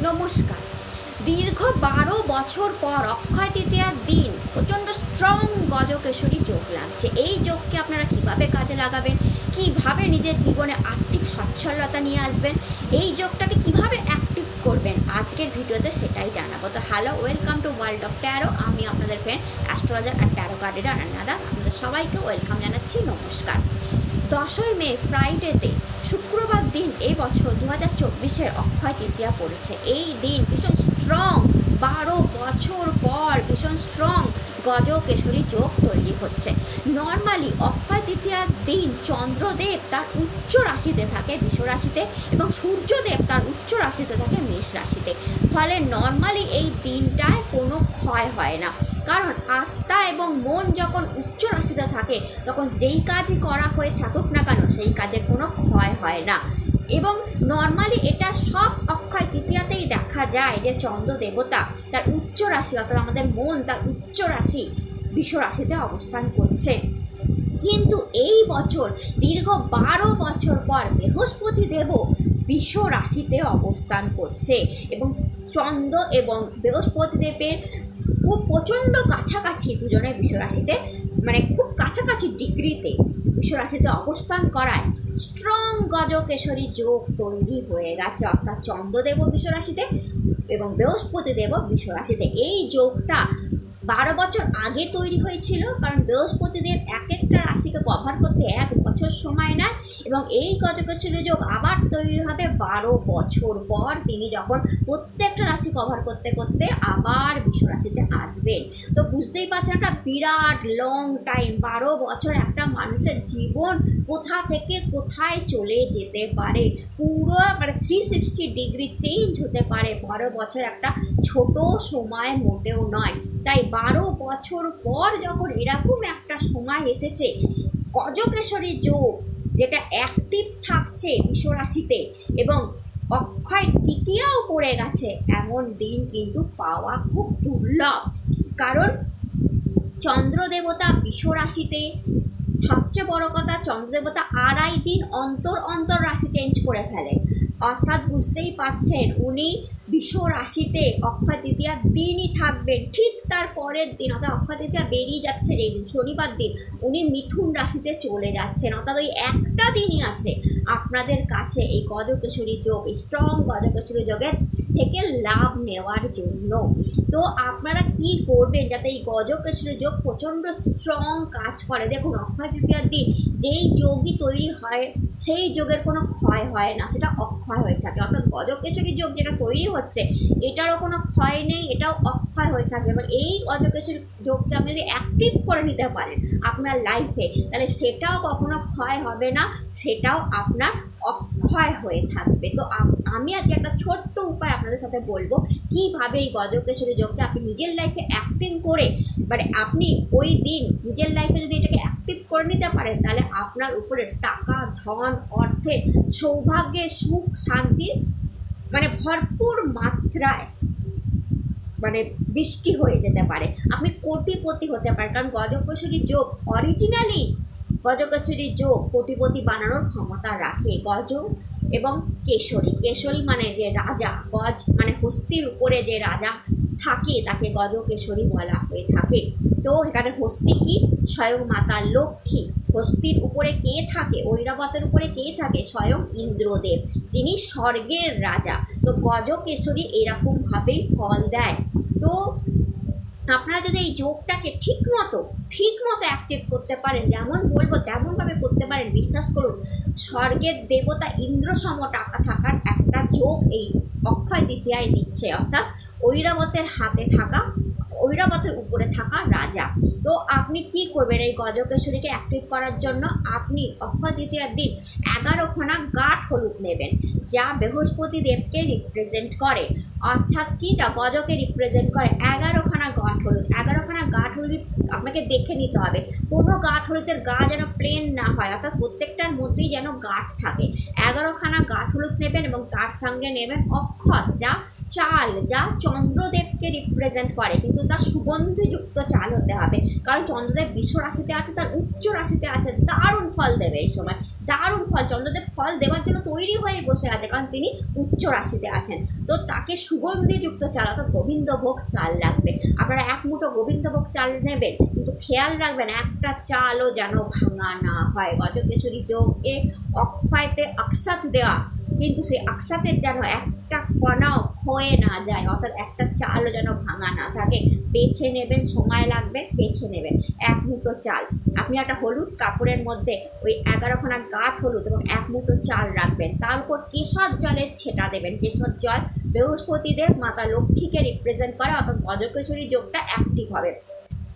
নমস্কার। দীর্ঘ 12 বছর পর অক্ষয় তৃতীয়ার দিন প্রচণ্ড স্ট্রং গজকেশরী যোগ লাগছে। এই যোগকে আপনারা কিভাবে কাজে লাগাবেন, কিভাবে নিজের জীবনে আর্থিক সচ্ছলতা নিয়ে আসবেন, এই যোগটাকে কিভাবে অ্যাক্টিভ করবেন, আজকের ভিডিওতে সেটাই জানাবো। তো hello, welcome to world of taro. আমি আপনাদের ফ্রেন্ড অ্যাস্ট্রোলজার আর ট্যারো কার্ডের অনন্যা দাস। আপনাদের সবাইকে ওয়েলকাম জানাচ্ছি, নমস্কার। 10ই মে ফ্রাইডেতে শুক্রবার দিন এই বছর 2024-এর অক্ষয় তৃতীয়া পড়েছে। এই দিন ভীষণ স্ট্রং 12 বছর পর ভীষণ স্ট্রং গজকেশরী যোগ তৈরি হচ্ছে। নর্মালি অক্ষয় তৃতীয়ার দিন চন্দ্রদেব তার উচ্চ রাশিতে থাকে বৃষ রাশিতে, এবং সূর্যদেব তার উচ্চ রাশিতে থাকে মেষ রাশিতে। ফলে নর্মালি এই দিনটায় কোনো ক্ষয় হয় না, কারণ আত্মা এবং মন যখন উচ্চ রাশিতে থাকে তখন যেই কাজই করা হয়ে থাকুক না কেন সেই কাজের কোনো ক্ষয় হয় না। এবং নর্মালি এটা সব অক্ষয় তৃতীয়াতেই দেখা যায় যে চন্দ্র দেবতা তার উচ্চ রাশি অর্থাৎ আমাদের মন তার উচ্চ রাশি বৃষ রাশিতে অবস্থান করছে। কিন্তু এই বছর দীর্ঘ 12 বছর পর বৃহস্পতি দেবও বৃষ রাশিতে অবস্থান করছে, এবং চন্দ্র এবং বৃহস্পতি দেবের খুব প্রচণ্ড কাছাকাছি দুজনে বৃষ রাশিতে, মানে খুব কাছাকাছি ডিগ্রিতে বৃষ রাশিতে অবস্থান করায় স্ট্রং গজকেশরী যোগ তৈরি হয়ে গেছে। অর্থাৎ চন্দ্রদেবও বৃষ রাশিতে এবং বৃহস্পতি দেবও বৃষ রাশিতে। এই যোগটা 12 বছর আগে তৈরি হয়েছিল, কারণ বৃহস্পতি দেব এক একটা রাশিকে কভার করতে 1 বছর সময় নেয়, এবং এই গজকেশরী যোগ আবার তৈরি হবে 12 বছর পর। তিনি যখন প্রত্যেকটা রাশি কভার করতে করতে আবার বৃষ রাশিতে আসবেন। তো বুঝতেই পারছেন একটা বিরাট লং টাইম, 12 বছর একটা মানুষের জীবন কোথা থেকে কোথায় চলে যেতে পারে, পুরো মানে 360 ডিগ্রি চেঞ্জ হতে পারে। 12 বছর একটা ছোট সময় মোটেও নয়। তাই 12 বছর পর যখন এরকম একটা সময় এসেছে, গজকেশরী যোগ যেটা অ্যাক্টিভ থাকছে বৃষ রাশিতে এবং অক্ষয় তৃতীয়াও পড়ে গেছে, এমন দিন কিন্তু পাওয়া খুব দুর্লভ। কারণ চন্দ্র দেবতা বৃষ রাশিতে, সবচেয়ে বড় কথা চন্দ্রদেবতা 2.5 দিন অন্তর অন্তর রাশি চেঞ্জ করে ফেলে। অর্থাৎ বুঝতেই পাচ্ছেন উনি বৃষ রাশিতে অক্ষয় তৃতীয়ার দিনই থাকবেন, ঠিক তার পরের দিন অর্থাৎ অক্ষয় তৃতীয়া বেরিয়ে যাচ্ছে যেই দিন শনিবার দিন উনি মিথুন রাশিতে চলে যাচ্ছেন। অর্থাৎ ওই একটা দিনই আছে আপনাদের কাছে এই গজকেশরী যোগ, স্ট্রং গজকেশরী যোগের থেকে লাভ নেওয়ার জন্য। তো আপনারা কি করবেন যাতে এই গজকেশরী যোগ প্রচণ্ড স্ট্রং কাজ করে? দেখুন, অক্ষয় তৃতীয়ার দিন যেই যোগই তৈরি হয় সেই যোগের কোনো ক্ষয় হয় না, সেটা অক্ষয় হয়ে থাকে। অর্থাৎ গজকেশরী যোগ যেটা তৈরি হচ্ছে এটারও কোনো ক্ষয় নেই, এটাও অক্ষয় হয়ে থাকে। এবং এই গজকেশরী যোগকে আপনি যদি অ্যাক্টিভ করে নিতে পারেন আপনার লাইফে, তাহলে সেটাও কখনো ক্ষয় হবে না, সেটাও আপনার অক্ষয় হয়ে থাকবে। তো আমি আজকে একটা ছোট্ট উপায় আপনাদের সাথে বলবো কিভাবে এই গজকেশরী যোগকে আপনি নিজের লাইফে অ্যাক্টিভ করে, মানে আপনি ওই দিন নিজের লাইফে যদি এটাকে অ্যাক্টিভ করে নিতে পারেন তাহলে আপনার উপরে টাকা, ধন, অর্থের, সৌভাগ্যের, সুখ, শান্তির মানে ভরপুর মাত্রায় মানে বৃষ্টি হয়ে যেতে পারে। আপনি কোটিপতি হতে পারেন, কারণ গজকেশরী যোগ অরিজিনালি গজকেশরী যোগ কোটিপতি বানানোর ক্ষমতা রাখে। গজ এবং কেশরী, কেশরী মানে যে রাজা, গজ মানে হস্তির উপরে যে রাজা থাকে তাকে গজকেশরী বলা হয়ে থাকে। তো এখানে হস্তি কি? স্বয়ং মাতা লক্ষ্মী। হস্তির উপরে কে থাকে? ঐরাবতের উপরে কে থাকে? স্বয়ং ইন্দ্রদেব, যিনি স্বর্গের রাজা। তো গজকেশরী এরকমভাবেই ফল দেয়। তো আপনারা যদি এই যোগটাকে ঠিক মতো অ্যাক্টিভ করতে পারেন, যেমন বলবো তেমনভাবে করতে পারেন, বিশ্বাস করুন স্বর্গের দেবতা ইন্দ্র সম টাকা থাকার একটা যোগ এই অক্ষয় তৃতীয়ায় দিচ্ছে। অর্থাৎ ঐরাবতের হাতে থাকা, ঐরাবতের উপরে থাকা রাজা। তো আপনি কি করবেন এই গজকেশরীকে অ্যাক্টিভ করার জন্য? আপনি অক্ষয় তৃতীয়ার দিন 11খানা গাঁঠ হলুদ নেবেন, যা বৃহস্পতি দেবকে রিপ্রেজেন্ট করে। অর্থাৎ কি, যা গজকে রিপ্রেজেন্ট করে। 11খানা গাঁঠ হলুদ, 11খানা গাঁঠ হলুদ আপনাকে দেখে নিতে হবে। কোনো গাঁঠ হলুদের গা যেন প্লেন না হয়, অর্থাৎ প্রত্যেকটার মধ্যেই যেন গাঁঠ থাকে। 11খানা গাঁঠ হলুদ নেবেন এবং তার সঙ্গে নেবেন অক্ষত, যা চাল যা চন্দ্রদেবকে রিপ্রেজেন্ট করে, কিন্তু তার সুগন্ধিযুক্ত চাল হতে হবে, কারণ চন্দ্রদেব বিশ্ব রাশিতে আছে, তার উচ্চ রাশিতে আছে, দারুণ ফল দেবে এই সময়, দারুণ ফল। চন্দ্রদেব ফল দেওয়ার জন্য তৈরি হয়ে বসে আছে, কারণ তিনি উচ্চ রাশিতে আছেন। তো তাকে সুগন্ধিযুক্ত চাল অর্থাৎ গোবিন্দভোগ চাল লাগবে। আপনারা এক মুঠো গোবিন্দভোগ চাল নেবেন, কিন্তু খেয়াল রাখবেন একটা চালও যেন ভাঙা না হয়। গজকেশরী যোগে অক্ষয়তে আকসাত দেওয়া, কিন্তু সেই আকসাতের যেন একটা কণাও ক্ষয়ে না যায়, অর্থাৎ একটা চালও যেন ভাঙা না থাকে। বেছে নেবেন, সময় লাগবে, বেছে নেবেন এক মুঠো চাল। আপনি একটা হলুদ কাপড়ের মধ্যে ওই 11খানা গাঁঠ হলুদ এবং এক মুঠো চাল রাখবেন, তার উপর কেশর জলের ছেটা দেবেন। কেশর জল বৃহস্পতিদেব মাতা লক্ষ্মীকে রিপ্রেজেন্ট করে, অর্থাৎ গজকেশরী যোগটা অ্যাক্টিভ হবে।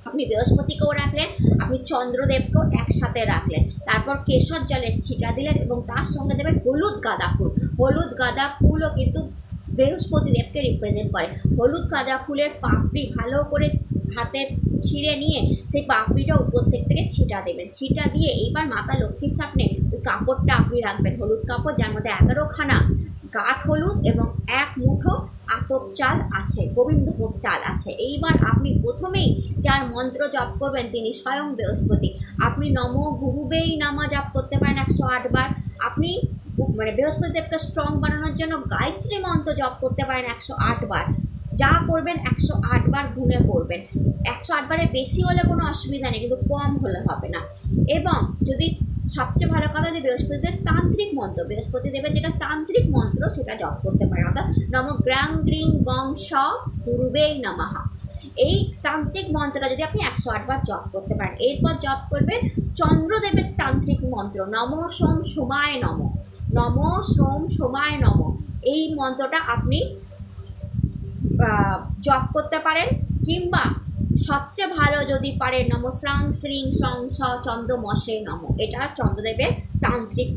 আপনি বৃহস্পতিকেও রাখলেন, আপনি চন্দ্রদেবকেও একসাথে রাখলেন, তারপর কেশর জলের ছিটা দিলেন এবং তার সঙ্গে দেবেন হলুদ গাঁদা ফুল। হলুদ গাঁদা ফুলও কিন্তু বৃহস্পতিদেবকে রিপ্রেজেন্ট করে। হলুদ গাঁদা ফুলের পাপড়ি ভালো করে হাতে ছিঁড়ে নিয়ে সেই পাপড়িটা উপর থেকে ছিটা দেবেন। ছিটা দিয়ে এইবার মাতা লক্ষ্মীর সামনে ওই কাপড়টা আপনি রাখবেন, হলুদ কাপড়, যার মধ্যে 11খানা গাঁঠ হলুদ এবং এক মুঠো আতপ চাল আছে, গোবিন্দভোগ চাল আছে। এইবার আপনি প্রথমেই যার মন্ত্র জপ করবেন তিনি স্বয়ং বৃহস্পতি। আপনি নম গুরুবেই নামা জপ করতে পারেন 108 বার। আপনি বৃহস্পতিদেবকে স্ট্রং বানানোর জন্য গায়ত্রী মন্ত্র জপ করতে পারেন 108 বার। যা করবেন 108 বার গুণে করবেন। 108 বারের বেশি হলে কোনো অসুবিধা নেই, কিন্তু কম হলে হবে না। এবং যদি সবচেয়ে ভালো কথা যে বৃহস্পতিদেব তান্ত্রিক মন্ত্র, বৃহস্পতিদেবের যেটা তান্ত্রিক মন্ত্র সেটা জপ করতে পারেন, অর্থাৎ নম গ্রাং গ্রিং গং স গুরুবেই নমঃ। এই তান্ত্রিক মন্ত্রটা যদি আপনি 108 বার জপ করতে পারেন। এরপর জপ করবেন চন্দ্রদেবের তান্ত্রিক মন্ত্র নম সোম সোমায় নম, নম সোম সোমায় নম। এই মন্ত্রটা আপনি জপ করতে পারেন, কিংবা সবচেয়ে ভালো যদি পারেন নম শ্রাং শ্রীং সং স চন্দ্রমশে নম। এটা চন্দ্রদেবের তান্ত্রিক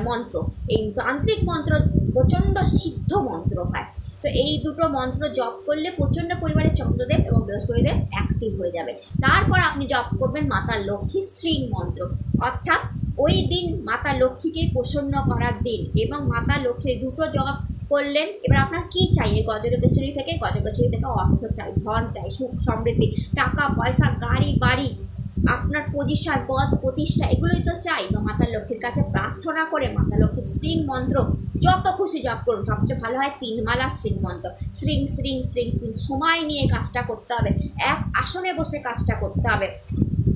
মন্ত্র। এই তান্ত্রিক মন্ত্র প্রচণ্ড সিদ্ধ মন্ত্র হয়। তো এই দুটো মন্ত্র জপ করলে প্রচণ্ড পরিমাণে চন্দ্রদেব এবং বৃহস্পতিদেব অ্যাক্টিভ হয়ে যাবে। তারপর আপনি জপ করবেন মাতা লক্ষ্মীর শ্রীং মন্ত্র, অর্থাৎ ওই দিন মাতা লক্ষ্মীকে প্রসন্ন করার দিন, এবং মাতা লক্ষ্মীর দুটো জপ করলেন। এবার আপনার কী চাই? এই গজকেশরী থেকে অর্থ চাই, ধন চাই, সুখ সমৃদ্ধি, টাকা পয়সা, গাড়ি বাড়ি, আপনার পজিশন, পদ প্রতিষ্ঠা, এগুলোই তো চাই। তো মাতা লক্ষ্মীর কাছে প্রার্থনা করে মাতা লক্ষ্মীর শ্রীং মন্ত্র যত খুশি জপ করুন। সবচেয়ে ভালো হয় 3 মালা শ্রীং মন্ত্র, শ্রীং শ্রীং শ্রীং শ্রীং। সময় নিয়ে কাজটা করতে হবে, এক আসনে বসে কাজটা করতে হবে।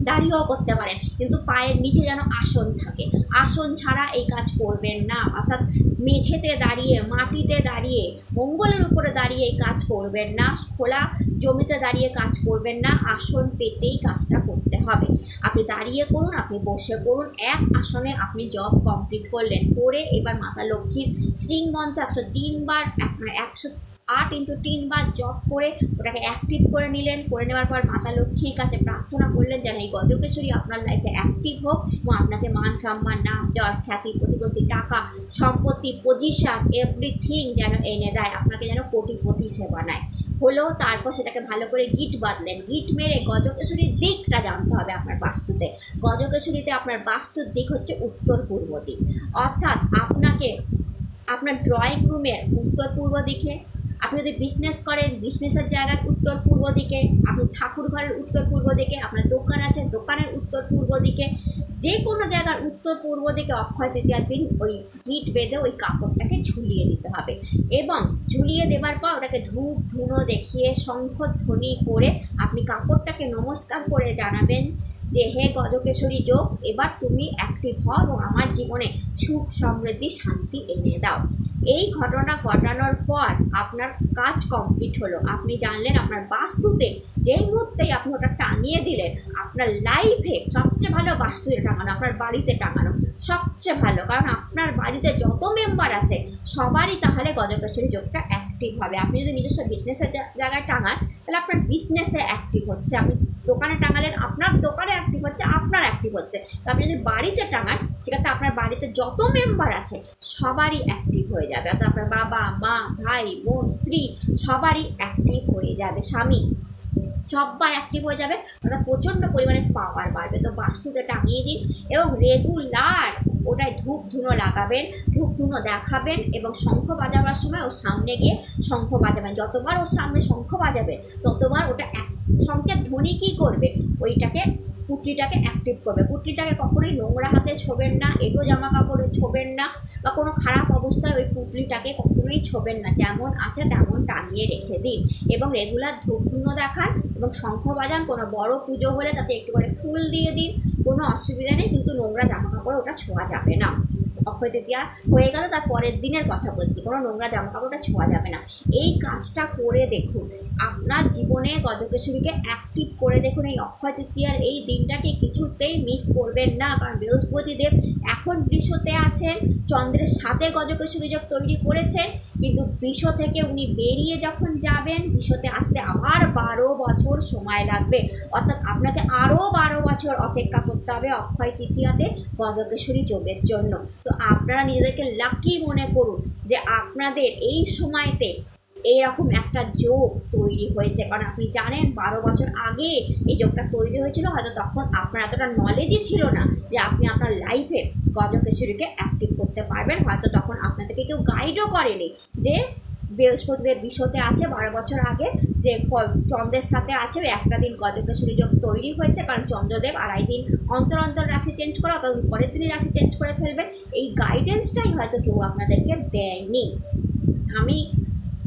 দাঁড়িয়েও করতে পারেন, কিন্তু পায়ের নিচে যেন আসন থাকে। আসন ছাড়া এই কাজ করবেন না, অর্থাৎ মেঝেতে দাঁড়িয়ে, মাটিতে দাঁড়িয়ে, মঙ্গলের উপরে দাঁড়িয়ে এই কাজ করবেন না, খোলা জমিতে দাঁড়িয়ে কাজ করবেন না। আসন পেতেই কাজটা করতে হবে। আপনি দাঁড়িয়ে করুন, আপনি বসে করুন, এক আসনে আপনি জব কমপ্লিট করলেন। করে এবার মাতা লক্ষ্মীর শ্রীং মন্ত্র 103 বার, 108 × 3 বার জপ করে ওটাকে অ্যাক্টিভ করে নিলেন। করে নেওয়ার পর মাতা লক্ষ্মীর কাছে প্রার্থনা করলেন যেন এই গজকেশরী আপনার লাইফে অ্যাক্টিভ হোক এবং আপনাকে মান সম্মান, নাম যশ, খ্যাতি, প্রতিপত্তি, টাকা, সম্পত্তি, পজিশন, এভরিথিং যেন এনে দেয়, আপনাকে যেন কোটিপতি সে বানায়। হলো, তারপর সেটাকে ভালো করে গিট বাঁধলেন। গিট মেরে গজকেশরীর দিকটা জানতে হবে আপনার বাস্তুতে। গজকেশরীতে আপনার বাস্তুর দিক হচ্ছে উত্তর পূর্ব দিক, অর্থাৎ আপনাকে আপনার ড্রয়িং রুমের উত্তর পূর্ব দিকে, আপনি যদি বিজনেস করেন বিজনেসের জায়গার উত্তর পূর্ব দিকে, আপনি ঠাকুর ঘরের উত্তর পূর্ব দিকে, আপনার দোকান আছে দোকানের উত্তর পূর্ব দিকে, যে কোনো জায়গার উত্তর পূর্ব দিকে অক্ষয় তৃতীয়ার দিন ওই গিট বেঁধে ওই কাপড়টাকে ঝুলিয়ে দিতে হবে। এবং ঝুলিয়ে দেওয়ার পর ওটাকে ধূপ ধুনো দেখিয়ে শঙ্খধ্বনি করে আপনি কাপড়টাকে নমস্কার করে জানাবেন যে হে গজকেশরী যোগ, এবার তুমি অ্যাক্টিভ হও এবং আমার জীবনে সুখ সমৃদ্ধি শান্তি এনে দাও। এই ঘটনা ঘটানোর পর আপনার কাজ কমপ্লিট হলো। আপনি জানলেন আপনার বাস্তুতে যেই মুহূর্তেই আপনি ওটা টাঙিয়ে দিলেন, আপনার লাইফে সবচেয়ে ভালো বাস্তুতে টাঙানো, আপনার বাড়িতে টাঙানো সবচেয়ে ভালো, কারণ আপনার বাড়িতে যত মেম্বার আছে সবারই তাহলে গজকেশরী যোগটা অ্যাক্টিভ হবে। আপনি যদি নিজস্ব বিজনেসের জায়গায় টাঙান তাহলে আপনার বিজনেসে অ্যাক্টিভ হচ্ছে, আপনি দোকানে টাঙালেন আপনার দোকানে অ্যাক্টিভ হচ্ছে, আপনার অ্যাক্টিভ হচ্ছে। তো আপনি যদি বাড়িতে টাঙান সেক্ষেত্রে আপনার বাড়িতে যত মেম্বার আছে সবারই অ্যাক্টিভ হয়ে যাবে, অর্থাৎ আপনার বাবা মা ভাই বোন স্ত্রী সবারই অ্যাক্টিভ হয়ে যাবে, স্বামী সববার অ্যাক্টিভ হয়ে যাবে, অর্থাৎ প্রচণ্ড পরিমাণে পাওয়ার বাড়বে। তো বাস্তুতে টাঙিয়ে দিন এবং রেগুলার ওটায় ধূপ ধুনো লাগাবেন, ধূপ ধুনো দেখাবেন এবং শঙ্খ বাজাবার সময় ওর সামনে গিয়ে শঙ্খ বাজাবেন। যতবার ওর সামনে শঙ্খ বাজাবেন ততবার ওটা শঙ্খের ধ্বনি কী করবে, ওইটাকে পুটলিটাকে অ্যাক্টিভ করবে। পুটলিটাকে কখনোই নোংরা হাতে ছোবেন না, এঁটো জামা কাপড়ে ছোবেন না, বা কোনো খারাপ অবস্থায় ওই পুটলিটাকে কখনোই ছোবেন না, যেমন আছে তেমন টাঙিয়ে রেখে দিন এবং রেগুলার ধূপ ধুনো দেখান এবং শঙ্খ বাজান। কোনো বড় পুজো হলে তাতে একটু করে ফুল দিয়ে দিন, কোনো অসুবিধা নেই, কিন্তু নোংরা জামা কাপড় ওটা ছোঁয়া যাবে না। অক্ষয় তৃতীয়া হয়ে গেল, তার পরের দিনের কথা বলছি, কোনো নোংরা জামা কাপড়টা ছোঁয়া যাবে না। এই কাজটা করে দেখুন, আপনার জীবনে গজকেশরীকে অ্যাক্টিভ করে দেখুন। এই অক্ষয় তৃতীয়ার এই দিনটাকে কিছুতেই মিস করবেন না, কারণ বৃহস্পতিদেব এখন বৃষতে আছেন, চন্দ্রের সাথে গজকেশরী যোগ তৈরি করেছেন, কিন্তু বৃষ থেকে উনি বেরিয়ে যখন যাবেন, বৃষতে আসতে আবার 12 বছর সময় লাগবে, অর্থাৎ আপনাকে আরও 12 বছর অপেক্ষা করতে হবে অক্ষয় তৃতীয়াতে গজকেশরী যোগের জন্য। তো আপনারা নিজেদেরকে লাকি মনে করুন যে আপনাদের এই সময়তে এইরকম একটা যোগ তৈরি হয়েছে, কারণ আপনি জানেন 12 বছর আগে এই যোগটা তৈরি হয়েছিল, হয়তো তখন আপনার এতটা নলেজই ছিল না যে আপনি আপনার লাইফে গজকেশরীকে অ্যাক্টিভ করতে পারবেন, হয়তো তখন আপনাদেরকে কেউ গাইডও করেনি যে বৃহস্পতিদেব বৃষতে আছে 12 বছর আগে, যে চন্দ্রের সাথে আছে ওই একটা দিন গজকেশরী যোগ তৈরি হয়েছে, কারণ চন্দ্রদেব 2.5 দিন অন্তর অন্তর রাশি চেঞ্জ করা, তখন পরের দিনই রাশি চেঞ্জ করে ফেলবেন। এই গাইডেন্সটাই হয়তো কেউ আপনাদেরকে দেয়নি। আমি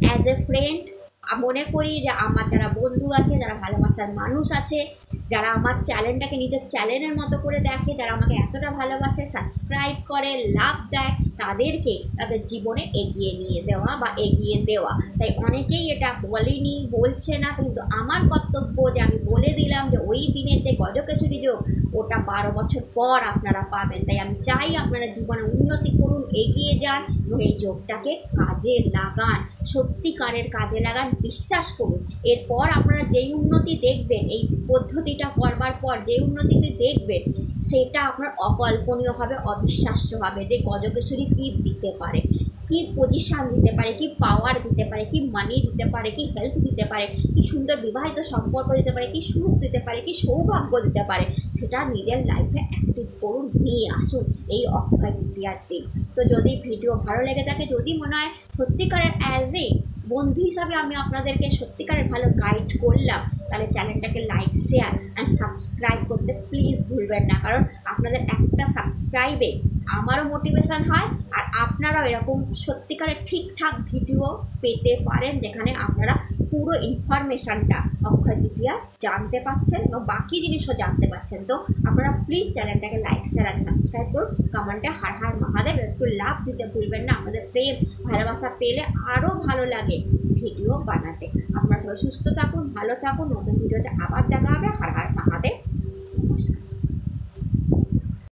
অ্যাজ এ ফ্রেন্ড মনে করি যে আমার যারা বন্ধু আছে, যারা ভালোবাসার মানুষ আছে, যারা আমার চ্যানেলটাকে নিজের চ্যানেলের মতো করে দেখে, যারা আমাকে এতটা ভালোবাসে, সাবস্ক্রাইব করে, লাভ দেয়, তাদেরকে তাদের জীবনে এগিয়ে নিয়ে দেওয়া বা এগিয়ে দেওয়া। তাই অনেকেই এটা বলেনি, বলছে না, কিন্তু আমার কর্তব্য যে আমি বলে দিলাম যে ওই দিনের যে গজকেশরী যোগ ওটা 12 বছর পর আপনারা পাবেন। তাই আমি চাই আপনারা জীবনে উন্নতি করুন, এগিয়ে যান এবং এই যোগটাকে কাজে লাগান, সত্যিকারের কাজে লাগান, বিশ্বাস করুন। এরপর আপনারা যেই উন্নতি দেখবেন, এই পদ্ধতিটা করবার পর যে উন্নতিটি দেখবেন, সেটা আপনার অকল্পনীয় হবে, অবিশ্বাস্য হবে যে গজকেশরী কী দিতে পারে, কি পজিশান দিতে পারে, কি পাওয়ার দিতে পারে, কি মানি দিতে পারে, কি হেল্প দিতে পারে, কি সুন্দর বিবাহিত সম্পর্ক দিতে পারে, কি সুখ দিতে পারে, কি সৌভাগ্য দিতে পারে, সেটা নিজের লাইফে অ্যাক্টিভ করুন, নিয়ে আসুন এই অক্ষয় তৃতীয়ার দিন। তো যদি ভিডিও ভালো লেগে থাকে, যদি মনে হয় সত্যিকারের অ্যাজ এ বন্ধু হিসাবে আমি আপনাদেরকে সত্যিকারের ভালো গাইড করলাম, তাহলে চ্যানেলটাকে লাইক, শেয়ার অ্যান্ড সাবস্ক্রাইব করতে প্লিজ ভুলবেন না, কারণ আপনাদের একটা সাবস্ক্রাইবে আমারও মোটিভেশন হয় আর আপনারাও এরকম সত্যিকারের ঠিকঠাক ভিডিও পেতে পারেন, যেখানে আপনারা পুরো ইনফরমেশানটা অক্ষয় তৃতীয়া জানতে পাচ্ছেন এবং বাকি জিনিসও জানতে পাচ্ছেন। তো আপনারা প্লিজ চ্যানেলটাকে লাইক, শেয়ার আর সাবস্ক্রাইব করুন, কমেন্টে হর হর মহাদেব একটু লাভ দিতে ভুলবেন না। আমাদের প্রেম ভালোবাসা পেলে আরও ভালো লাগে ভিডিও বানাতে। আপনারা সবাই সুস্থ থাকুন, ভালো থাকুন, নতুন ভিডিওতে আবার দেখা হবে। হর হর মহাদেব।